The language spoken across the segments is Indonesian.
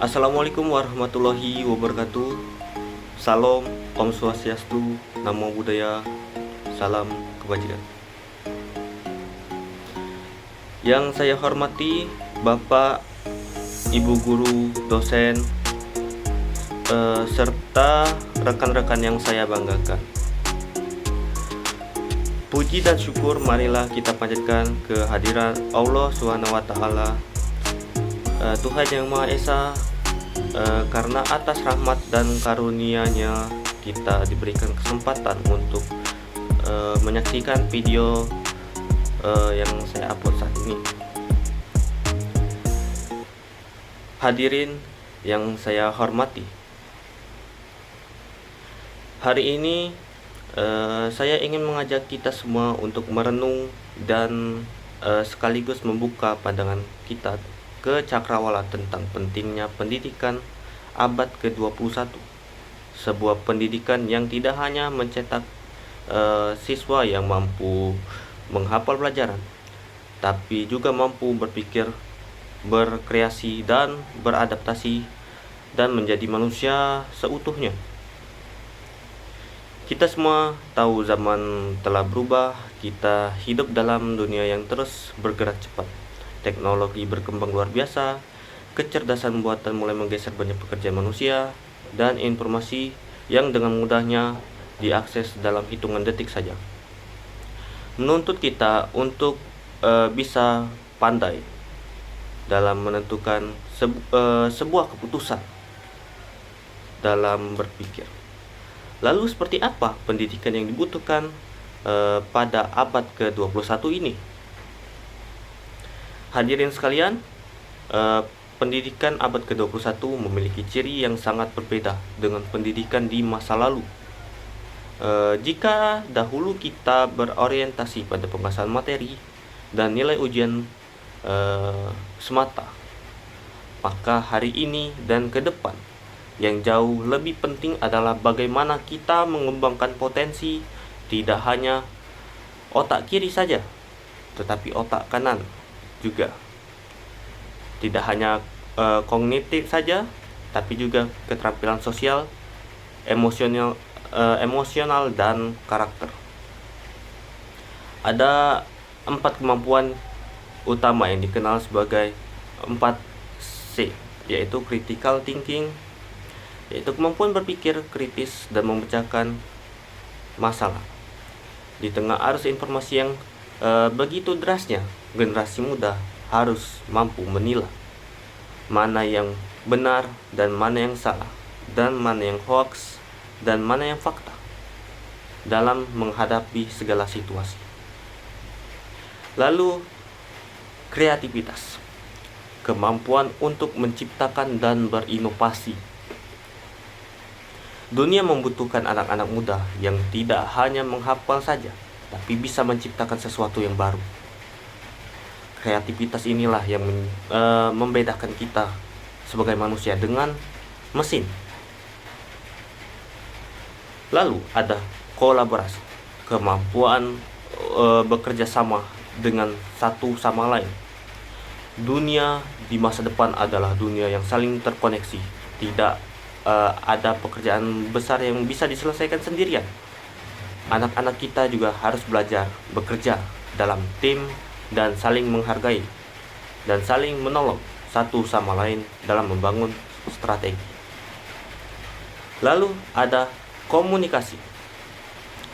Assalamualaikum warahmatullahi wabarakatuh. Salam, Om Swastiastu, Namo Buddhaya, salam kebajikan. Yang saya hormati Bapak, Ibu guru, dosen, serta rekan-rekan yang saya banggakan. Puji dan syukur marilah kita panjatkan kehadiran Allah SWT, Tuhan Yang Maha Esa, karena atas rahmat dan karunia-Nya kita diberikan kesempatan untuk menyaksikan video yang saya upload saat ini. Hadirin yang saya hormati, hari ini saya ingin mengajak kita semua untuk merenung dan sekaligus membuka pandangan kita ke cakrawala tentang pentingnya pendidikan abad ke-21. Sebuah pendidikan yang tidak hanya mencetak siswa yang mampu menghafal pelajaran, tapi juga mampu berpikir, berkreasi, dan beradaptasi, dan menjadi manusia seutuhnya. Kita semua tahu zaman telah berubah, kita hidup dalam dunia yang terus bergerak cepat. Teknologi berkembang luar biasa, kecerdasan buatan mulai menggeser banyak pekerjaan manusia, dan informasi yang dengan mudahnya diakses dalam hitungan detik saja menuntut kita untuk bisa pandai dalam menentukan sebuah keputusan dalam berpikir. Lalu seperti apa pendidikan yang dibutuhkan pada abad ke-21 ini? Hadirin sekalian, pendidikan abad ke-21 memiliki ciri yang sangat berbeda dengan pendidikan di masa lalu. Jika dahulu kita berorientasi pada pembahasan materi dan nilai ujian semata, maka hari ini dan ke depan yang jauh lebih penting adalah bagaimana kita mengembangkan potensi tidak hanya otak kiri saja, tetapi otak kanan juga. Tidak hanya kognitif saja, tapi juga keterampilan sosial, emosional dan karakter. Ada 4 kemampuan utama yang dikenal sebagai 4C, yaitu critical thinking, yaitu kemampuan berpikir kritis dan memecahkan masalah. Di tengah arus informasi yang begitu derasnya, generasi muda harus mampu menilah mana yang benar dan mana yang salah, dan mana yang hoax dan mana yang fakta dalam menghadapi segala situasi. Lalu kreativitas, kemampuan untuk menciptakan dan berinovasi. Dunia membutuhkan anak-anak muda yang tidak hanya menghafal saja, tapi bisa menciptakan sesuatu yang baru. Kreativitas inilah yang membedakan kita sebagai manusia dengan mesin. Lalu ada kolaborasi, kemampuan bekerja sama dengan satu sama lain. Dunia di masa depan adalah dunia yang saling terkoneksi. Tidak ada pekerjaan besar yang bisa diselesaikan sendirian. Anak-anak kita juga harus belajar bekerja dalam tim dan saling menghargai dan saling menolong satu sama lain dalam membangun strategi. Lalu ada komunikasi,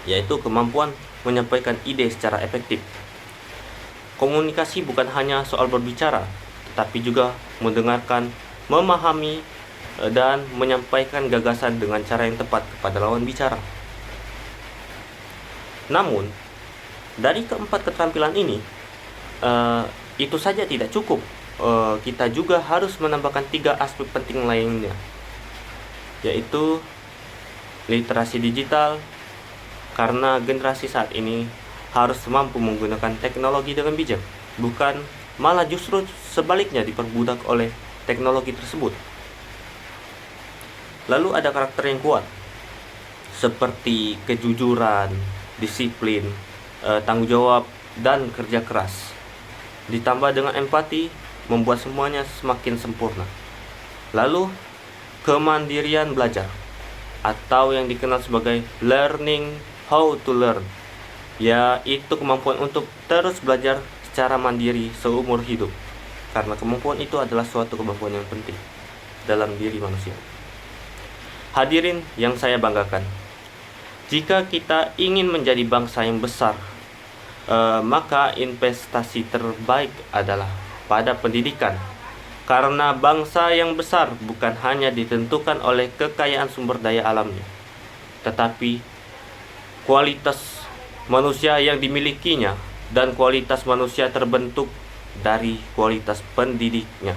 yaitu kemampuan menyampaikan ide secara efektif. Komunikasi bukan hanya soal berbicara, tetapi juga mendengarkan, memahami, dan menyampaikan gagasan dengan cara yang tepat kepada lawan bicara. Namun, dari keempat keterampilan ini, itu saja tidak cukup. Kita juga harus menambahkan 3 aspek penting lainnya, yaitu literasi digital, karena generasi saat ini harus mampu menggunakan teknologi dengan bijak, bukan malah justru sebaliknya diperbudak oleh teknologi tersebut. Lalu ada karakter yang kuat, seperti kejujuran, disiplin, tanggung jawab, dan kerja keras. Ditambah dengan empati, membuat semuanya semakin sempurna. Lalu, kemandirian belajar atau yang dikenal sebagai learning how to learn, yaitu kemampuan untuk terus belajar secara mandiri seumur hidup. Karena kemampuan itu adalah suatu kemampuan yang penting dalam diri manusia. Hadirin yang saya banggakan, jika kita ingin menjadi bangsa yang besar, maka investasi terbaik adalah pada pendidikan. Karena bangsa yang besar bukan hanya ditentukan oleh kekayaan sumber daya alamnya, tetapi kualitas manusia yang dimilikinya, dan kualitas manusia terbentuk dari kualitas pendidiknya.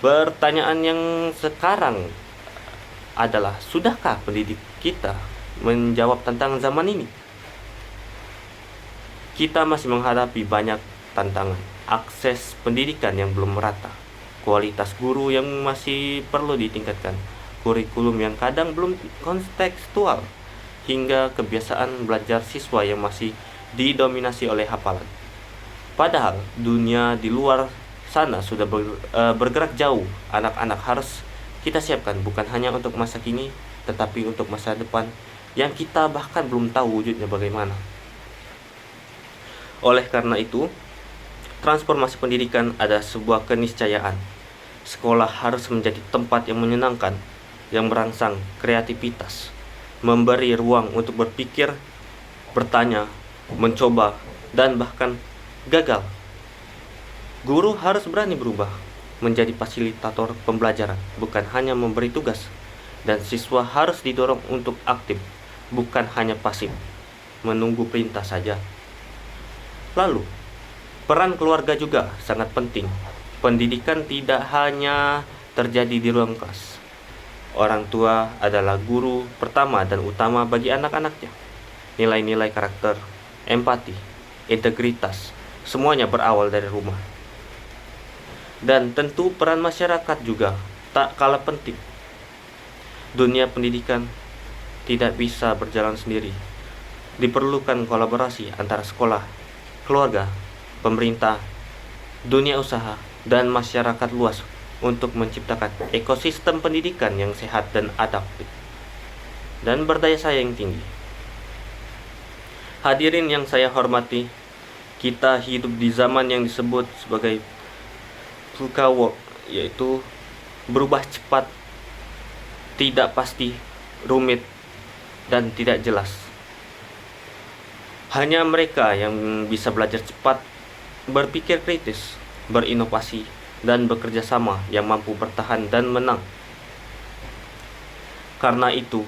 Pertanyaan yang sekarang adalah, sudahkah pendidik kita menjawab tantangan zaman ini? Kita masih menghadapi banyak tantangan. Akses pendidikan yang belum merata, kualitas guru yang masih perlu ditingkatkan, kurikulum yang kadang belum kontekstual, hingga kebiasaan belajar siswa yang masih didominasi oleh hafalan. Padahal dunia di luar sana sudah bergerak jauh. Anak-anak harus kita siapkan bukan hanya untuk masa kini, tetapi untuk masa depan yang kita bahkan belum tahu wujudnya bagaimana. Oleh karena itu, transformasi pendidikan adalah sebuah keniscayaan. Sekolah harus menjadi tempat yang menyenangkan, yang merangsang kreativitas, memberi ruang untuk berpikir, bertanya, mencoba, dan bahkan gagal. Guru harus berani berubah menjadi fasilitator pembelajaran, bukan hanya memberi tugas. Dan siswa harus didorong untuk aktif, bukan hanya pasif, menunggu perintah saja. Lalu, peran keluarga juga sangat penting. Pendidikan tidak hanya terjadi di ruang kelas. Orang tua adalah guru pertama dan utama bagi anak-anaknya. Nilai-nilai karakter, empati, integritas, semuanya berawal dari rumah. Dan tentu peran masyarakat juga tak kalah penting. Dunia pendidikan tidak bisa berjalan sendiri. Diperlukan kolaborasi antara sekolah, keluarga, pemerintah, dunia usaha, dan masyarakat luas untuk menciptakan ekosistem pendidikan yang sehat dan adaptif dan berdaya saing tinggi. Hadirin yang saya hormati, kita hidup di zaman yang disebut sebagai VUCA world, yaitu berubah cepat, tidak pasti, rumit, dan tidak jelas. Hanya mereka yang bisa belajar cepat, berpikir kritis, berinovasi, dan bekerja sama yang mampu bertahan dan menang. Karena itu,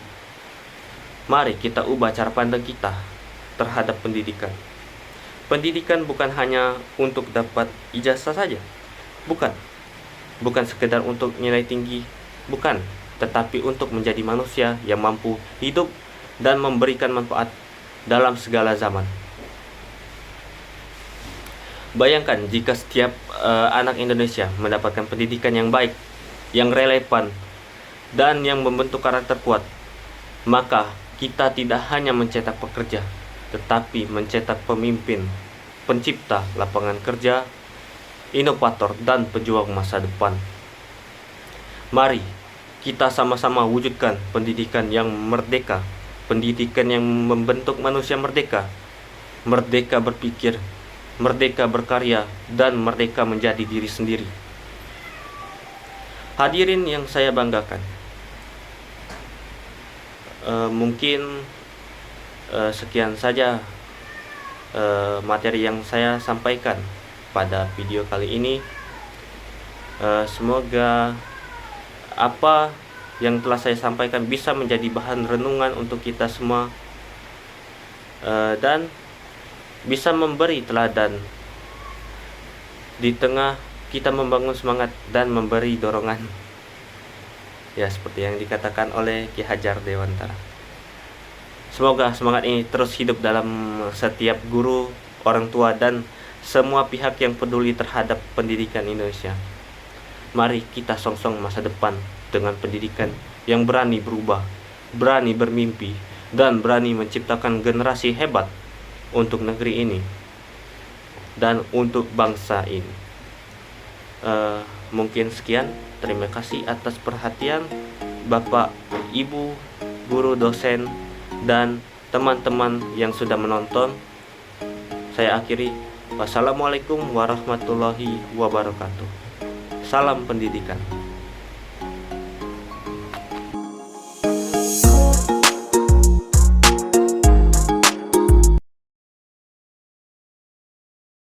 mari kita ubah cara pandang kita terhadap pendidikan. Pendidikan bukan hanya untuk dapat ijazah saja, bukan sekedar untuk nilai tinggi, tetapi untuk menjadi manusia yang mampu hidup dan memberikan manfaat dalam segala zaman. Bayangkan jika setiap anak Indonesia mendapatkan pendidikan yang baik, yang relevan, dan yang membentuk karakter kuat, maka kita tidak hanya mencetak pekerja, tetapi mencetak pemimpin, pencipta lapangan kerja, inovator, dan pejuang masa depan. Mari kita sama-sama wujudkan pendidikan yang merdeka, pendidikan yang membentuk manusia merdeka, merdeka berpikir, merdeka berkarya, dan merdeka menjadi diri sendiri. Hadirin yang saya banggakan, mungkin sekian saja materi yang saya sampaikan pada video kali ini. Semoga apa yang telah saya sampaikan bisa menjadi bahan renungan untuk kita semua, dan bisa memberi teladan di tengah kita membangun semangat dan memberi dorongan, ya seperti yang dikatakan oleh Ki Hajar Dewantara. Semoga semangat ini terus hidup dalam setiap guru, orang tua, dan semua pihak yang peduli terhadap pendidikan Indonesia. Mari kita songsong masa depan dengan pendidikan yang berani berubah, berani bermimpi, dan berani menciptakan generasi hebat untuk negeri ini dan untuk bangsa ini. Mungkin sekian. Terima kasih atas perhatian Bapak, Ibu, guru, dosen, dan teman-teman yang sudah menonton. Saya akhiri. Wassalamualaikum warahmatullahi wabarakatuh. Salam pendidikan.